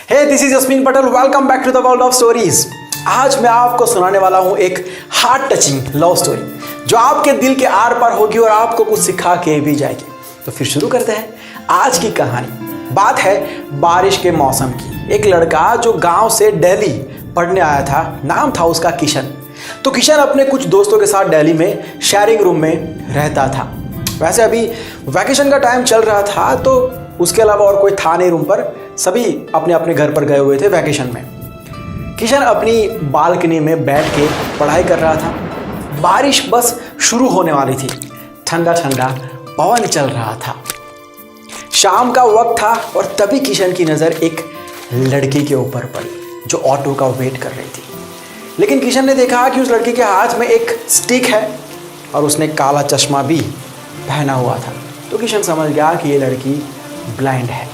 Hey this is Jasmine Patel, welcome back to the world of stories. आज मैं आपको सुनाने वाला हूं एक हार्ट टचिंग लव स्टोरी जो आपके दिल के आर पार होगी और आपको कुछ सिखा के भी जाएगी। तो फिर शुरू करते हैं आज की कहानी। बात है बारिश के मौसम की। एक लड़का जो गांव से दिल्ली पढ़ने आया था, नाम था उसका किशन। तो किशन अपने कुछ दोस्तों के साथ दिल्ली में शेयरिंग रूम में रहता था। वैसे अभी वैकेशन का टाइम चल रहा था तो उसके अलावा और कोई था नहीं रूम पर, सभी अपने अपने घर पर गए हुए थे वैकेशन में। किशन अपनी बालकनी में बैठ के पढ़ाई कर रहा था। बारिश बस शुरू होने वाली थी, ठंडा ठंडा पवन चल रहा था। शाम का वक्त था और तभी किशन की नज़र एक लड़की के ऊपर पड़ी जो ऑटो का वेट कर रही थी। लेकिन किशन ने देखा कि उस लड़की के हाथ में एक स्टिक है और उसने काला चश्मा भी पहना हुआ था। तो किशन समझ गया कि ये लड़की ब्लाइंड है।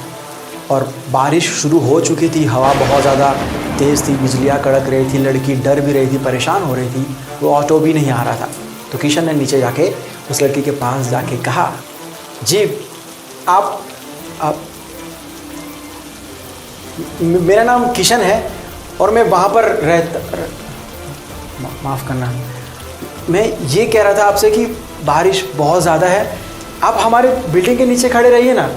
और बारिश शुरू हो चुकी थी, हवा बहुत ज़्यादा तेज़ थी, बिजलियाँ कड़क रही थी, लड़की डर भी रही थी, परेशान हो रही थी, वो ऑटो भी नहीं आ रहा था। तो किशन ने नीचे जाके उस लड़की के पास जाके कहा, जी आप मेरा नाम किशन है और मैं वहाँ पर माफ़ करना, मैं ये कह रहा था आपसे कि बारिश बहुत ज़्यादा है, आप हमारे बिल्डिंग के नीचे खड़े रहिए ना,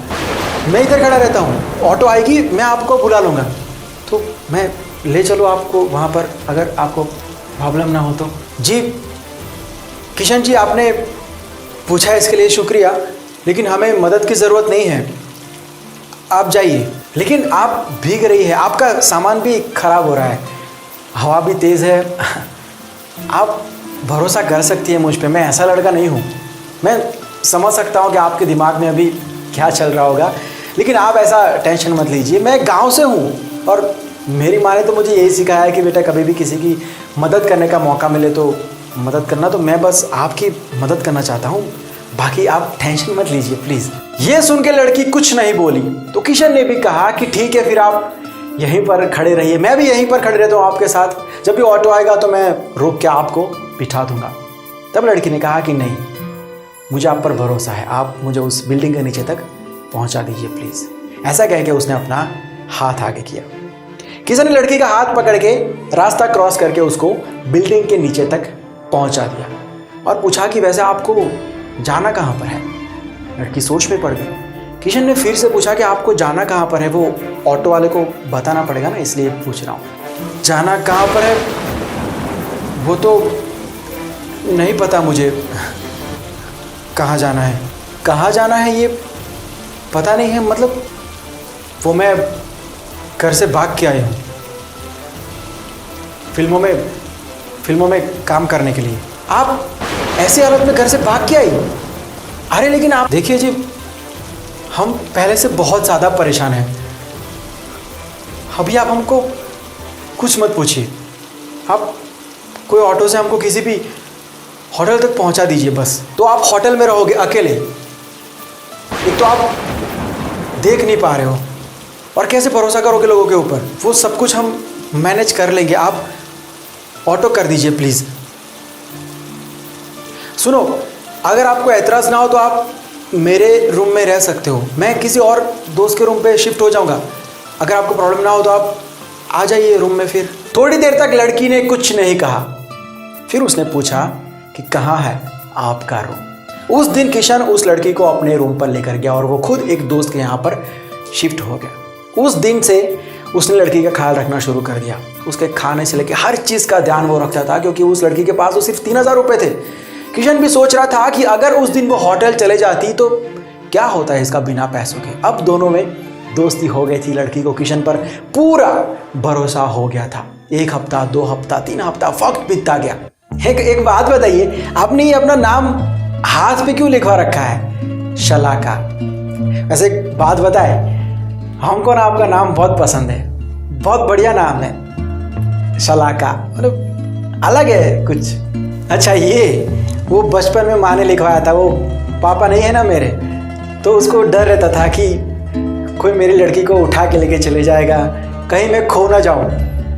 मैं इधर खड़ा रहता हूँ, ऑटो आएगी मैं आपको बुला लूँगा, तो मैं ले चलो आपको वहाँ पर, अगर आपको प्रॉब्लम ना हो तो। जी किशन जी, आपने पूछा इसके लिए शुक्रिया, लेकिन हमें मदद की ज़रूरत नहीं है, आप जाइए। लेकिन आप भीग रही है, आपका सामान भी ख़राब हो रहा है, हवा भी तेज़ है, आप भरोसा कर सकती है मुझ पे, मैं ऐसा लड़का नहीं हूँ। मैं समझ सकता हूँ कि आपके दिमाग में अभी क्या चल रहा होगा, लेकिन आप ऐसा टेंशन मत लीजिए। मैं गांव से हूँ और मेरी माँ ने तो मुझे यही सिखाया है कि बेटा कभी भी किसी की मदद करने का मौका मिले तो मदद करना। तो मैं बस आपकी मदद करना चाहता हूँ, बाकी आप टेंशन मत लीजिए प्लीज़। ये सुन के लड़की कुछ नहीं बोली। तो किशन ने भी कहा कि ठीक है, फिर आप यहीं पर खड़े रहिए, मैं भी यहीं पर खड़े रहता हूँ आपके साथ, जब भी ऑटो आएगा तो मैं रोक के आपको बिठा दूंगा। तब लड़की ने कहा कि नहीं, मुझे आप पर भरोसा है, आप मुझे उस बिल्डिंग के नीचे तक पहुंचा दीजिए प्लीज़। ऐसा कह के उसने अपना हाथ आगे किया। किसी ने लड़की का हाथ पकड़ के रास्ता क्रॉस करके उसको बिल्डिंग के नीचे तक पहुंचा दिया और पूछा कि वैसे आपको जाना कहाँ पर है। लड़की सोच में पड़ गई। किशन ने फिर से पूछा कि आपको जाना कहाँ पर है, वो ऑटो वाले को बताना पड़ेगा ना, इसलिए पूछ रहा हूँ। जाना कहाँ पर है वो तो नहीं पता मुझे, कहाँ जाना है, कहाँ जाना है ये पता नहीं है, मतलब वो मैं घर से भाग के आई हूँ फिल्मों में काम करने के लिए। आप ऐसी हालत में घर से भाग के आई? अरे लेकिन आप देखिए जी, हम पहले से बहुत ज़्यादा परेशान हैं, अभी आप हमको कुछ मत पूछिए, आप कोई ऑटो से हमको किसी भी होटल तक पहुंचा दीजिए बस। तो आप होटल में रहोगे अकेले, एक तो आप देख नहीं पा रहे हो और कैसे भरोसा करोगे लोगों के ऊपर, वो सब कुछ हम मैनेज कर लेंगे, आप ऑटो कर दीजिए प्लीज़। सुनो, अगर आपको एतराज़ ना हो तो आप मेरे रूम में रह सकते हो, मैं किसी और दोस्त के रूम पे शिफ्ट हो जाऊंगा, अगर आपको प्रॉब्लम ना हो तो आप आ जाइए रूम में। फिर थोड़ी देर तक लड़की ने कुछ नहीं कहा। फिर उसने पूछा कि कहाँ है आपका रूम। उस दिन किशन उस लड़की को अपने रूम पर लेकर गया और वो खुद एक दोस्त के यहाँ पर शिफ्ट हो गया। उस दिन से उसने लड़की का ख्याल रखना शुरू कर दिया, उसके खाने से लेकर हर चीज़ का ध्यान वो रखता था, क्योंकि उस लड़की के पास वो सिर्फ 3000 रुपये थे। किशन भी सोच रहा था कि अगर उस दिन वो होटल चले जाती तो क्या होता है इसका बिना पैसों के। अब दोनों में दोस्ती हो गई थी। लड़की को किशन पर पूरा भरोसा हो गया था। 1 हफ्ता, 2 हफ्ता, 3 हफ्ता वक्त बीतता गया। एक बात बताइए, आपने ये अपना नाम हाथ पे क्यों लिखवा रखा है, शलाका? वैसे एक बात बताए, हमको ना आपका नाम बहुत पसंद है, बहुत बढ़िया नाम है शलाका, मतलब अलग है कुछ। अच्छा, ये वो बचपन में माँ ने लिखवाया था, वो पापा नहीं है ना मेरे, तो उसको डर रहता था कि कोई मेरी लड़की को उठा के लेके चले जाएगा, कहीं मैं खो ना जाऊँ।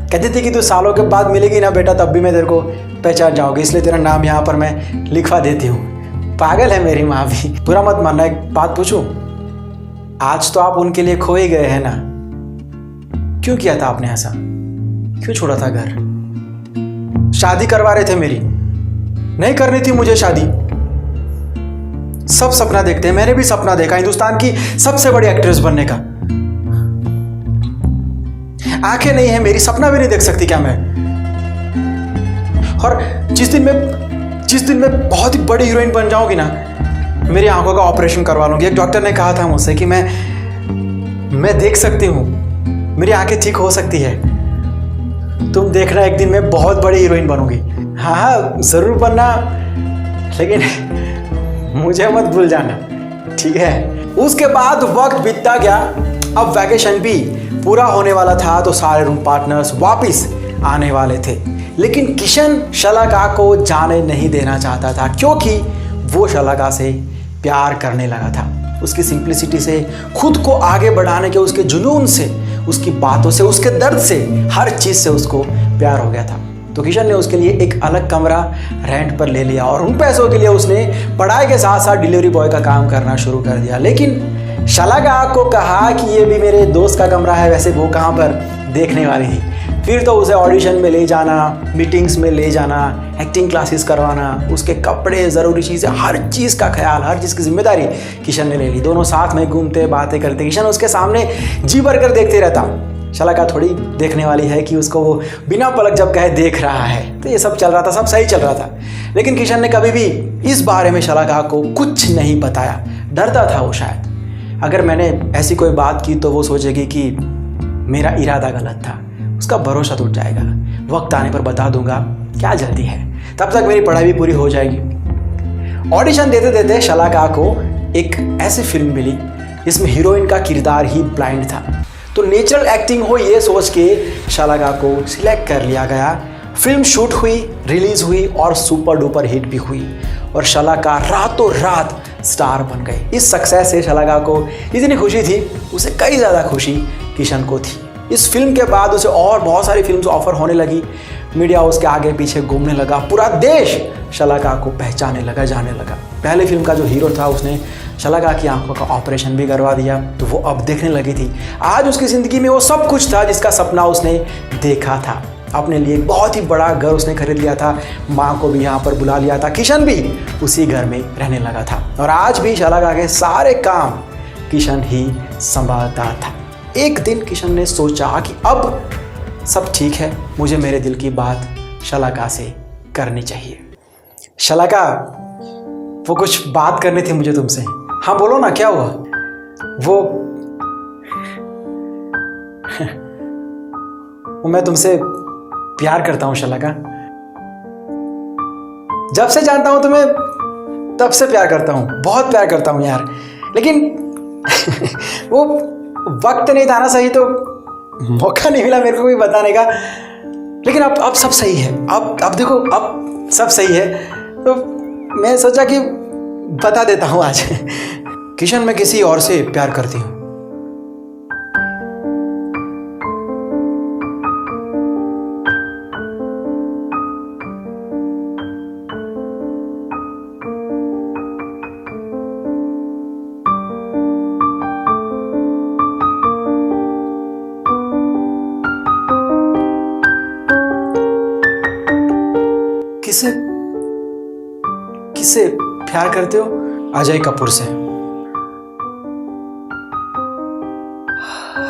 कहती थी कि तू सालों के बाद मिलेगी ना बेटा, तब भी मैं तेरे को पहचान जाऊँगी, इसलिए तेरा नाम यहाँ पर मैं लिखवा देती हूँ। पागल है मेरी माँ भी। बुरा मत मानना, एक बात पूछूं, आज तो आप उनके लिए खो ही गए हैं ना, क्यों किया था आपने ऐसा? क्यों छोड़ा था घर? शादी करवा रहे थे मेरी, नहीं करनी थी मुझे शादी। सब सपना देखते हैं, मैंने भी सपना देखा हिंदुस्तान की सबसे बड़ी एक्ट्रेस बनने का। आंखें नहीं है मेरी, सपना भी नहीं देख सकती क्या मैं? और जिस दिन मैं बहुत ही बड़ी हीरोइन बन जाऊंगी ना, मेरी आंखों का ऑपरेशन करवा लूंगी। एक डॉक्टर ने कहा था मुझसे कि मैं देख सकती हूं, मेरी आंखें ठीक हो सकती है। तुम देखना एक दिन मैं बहुत बड़ी हीरोइन बनूंगी। हाँ जरूर बनना, लेकिन मुझे मत भूल जाना, ठीक है? उसके बाद वक्त बीतता गया। अब वैकेशन भी पूरा होने वाला था तो सारे रूम पार्टनर्स वापस आने वाले थे, लेकिन किशन शलाका को जाने नहीं देना चाहता था, क्योंकि वो शलाका से प्यार करने लगा था। उसकी सिंप्लिसिटी से, खुद को आगे बढ़ाने के उसके जुनून से, उसकी बातों से, उसके दर्द से, हर चीज़ से उसको प्यार हो गया था। तो किशन ने उसके लिए एक अलग कमरा रेंट पर ले लिया और उन पैसों के लिए उसने पढ़ाई के साथ साथ डिलीवरी बॉय का काम करना शुरू कर दिया। लेकिन शलाका को कहा कि ये भी मेरे दोस्त का कमरा है, वैसे वो कहाँ पर देखने वाली थी। फिर तो उसे ऑडिशन में ले जाना, मीटिंग्स में ले जाना, एक्टिंग क्लासेस करवाना, उसके कपड़े, ज़रूरी चीज़ें, हर चीज़ का ख्याल, हर चीज़ की जिम्मेदारी किशन ने ले ली। दोनों साथ में घूमते, बातें करते। किशन उसके सामने जी भर कर देखते रहता। शलाका थोड़ी देखने वाली है कि उसको वो बिना पलक जब कहे देख रहा है। तो ये सब चल रहा था, सब सही चल रहा था, लेकिन किशन ने कभी भी इस बारे में शलाका को कुछ नहीं बताया। डरता था वो, शायद अगर मैंने ऐसी कोई बात की तो वो सोचेगी कि मेरा इरादा गलत था, उसका भरोसा टूट जाएगा। वक्त आने पर बता दूंगा, क्या जल्दी है, तब तक मेरी पढ़ाई भी पूरी हो जाएगी। ऑडिशन देते देते शलाका को एक ऐसी फिल्म मिली जिसमें हीरोइन का किरदार ही ब्लाइंड था। तो नेचुरल एक्टिंग हो ये सोच के शलाका को सिलेक्ट कर लिया गया। फिल्म शूट हुई, रिलीज हुई और सुपर डुपर हिट भी हुई और शलाका रातों रात स्टार बन गए। इस सक्सेस से शलाका को इतनी खुशी थी, उसे कई ज़्यादा खुशी किशन को थी। इस फिल्म के बाद उसे और बहुत सारी फिल्म्स ऑफर होने लगी। मीडिया उसके आगे पीछे घूमने लगा, पूरा देश शलाका को पहचानने लगा, जाने लगा। पहले फिल्म का जो हीरो था उसने शलाका की आंखों का ऑपरेशन भी करवा दिया, तो वो अब देखने लगी थी। आज उसकी ज़िंदगी में वो सब कुछ था जिसका सपना उसने देखा था। अपने लिए एक बहुत ही बड़ा घर उसने खरीद लिया था, माँ को भी यहाँ पर बुला लिया था, किशन भी उसी घर में रहने लगा था और आज भी शलाका के सारे काम किशन ही संभालता था। एक दिन किशन ने सोचा कि अब सब ठीक है, मुझे मेरे दिल की बात शलाका से करनी चाहिए। शलाका, वो कुछ बात करनी थी मुझे तुमसे। हाँ बोलो ना, क्या हुआ? वो मैं तुमसे प्यार करता हूँ शलाका। जब से जानता हूँ तुम्हें तब से प्यार करता हूँ, बहुत प्यार करता हूँ यार। लेकिन वो वक्त नहीं था ना सही, तो मौका नहीं मिला मेरे को भी बताने का। लेकिन अब सब सही है। अब देखो, अब सब सही है, तो मैं सोचा कि बता देता हूँ आज। किशन, मैं किसी और से प्यार करती हूँ। किससे किससे प्यार करते हो? अजय कपूर से।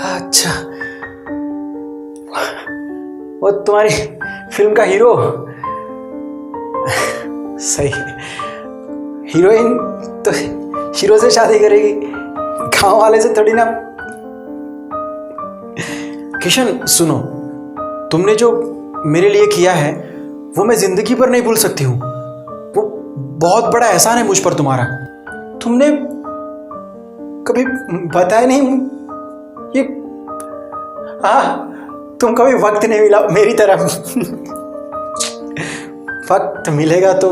अच्छा, वो तुम्हारी फिल्म का हीरो? सही है, हीरोइन तो हीरो से शादी करेगी, गांव वाले से थोड़ी ना। किशन सुनो, तुमने जो मेरे लिए किया है वो मैं जिंदगी भर नहीं भूल सकती हूँ। वो बहुत बड़ा एहसान है मुझ पर तुम्हारा। तुमने कभी बताया नहीं ये। तुम कभी वक्त नहीं मिला मेरी तरफ। वक्त मिलेगा तो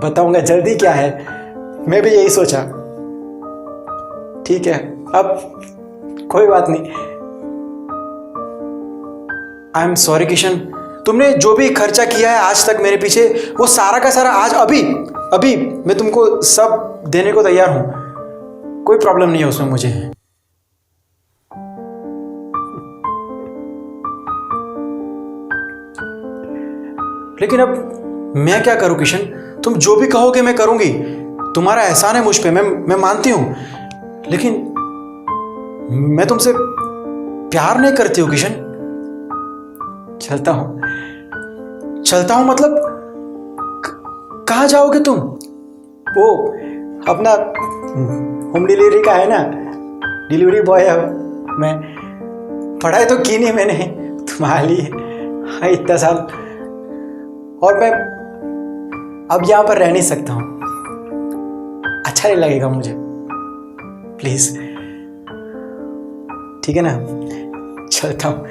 बताऊंगा, जल्दी क्या है, मैं भी यही सोचा। ठीक है, अब कोई बात नहीं। आई एम सॉरी किशन, तुमने जो भी खर्चा किया है आज तक मेरे पीछे, वो सारा का सारा आज अभी मैं तुमको सब देने को तैयार हूं। कोई प्रॉब्लम नहीं है उसमें मुझे। लेकिन अब मैं क्या करूं किशन? तुम जो भी कहोगे मैं करूंगी। तुम्हारा एहसान है मुझ पे, मैं मानती हूं, लेकिन मैं तुमसे प्यार नहीं करती हूं किशन। चलता हूं मतलब कहाँ जाओगे तुम? वो अपना होम डिलीवरी का है ना, डिलीवरी बॉय है मैं। पढ़ाई तो की नहीं मैंने तुम्हारे लिए, हाँ, इतना साल, और मैं अब यहाँ पर रह नहीं सकता हूँ। अच्छा नहीं लगेगा मुझे, प्लीज। ठीक है ना, चलता हूँ।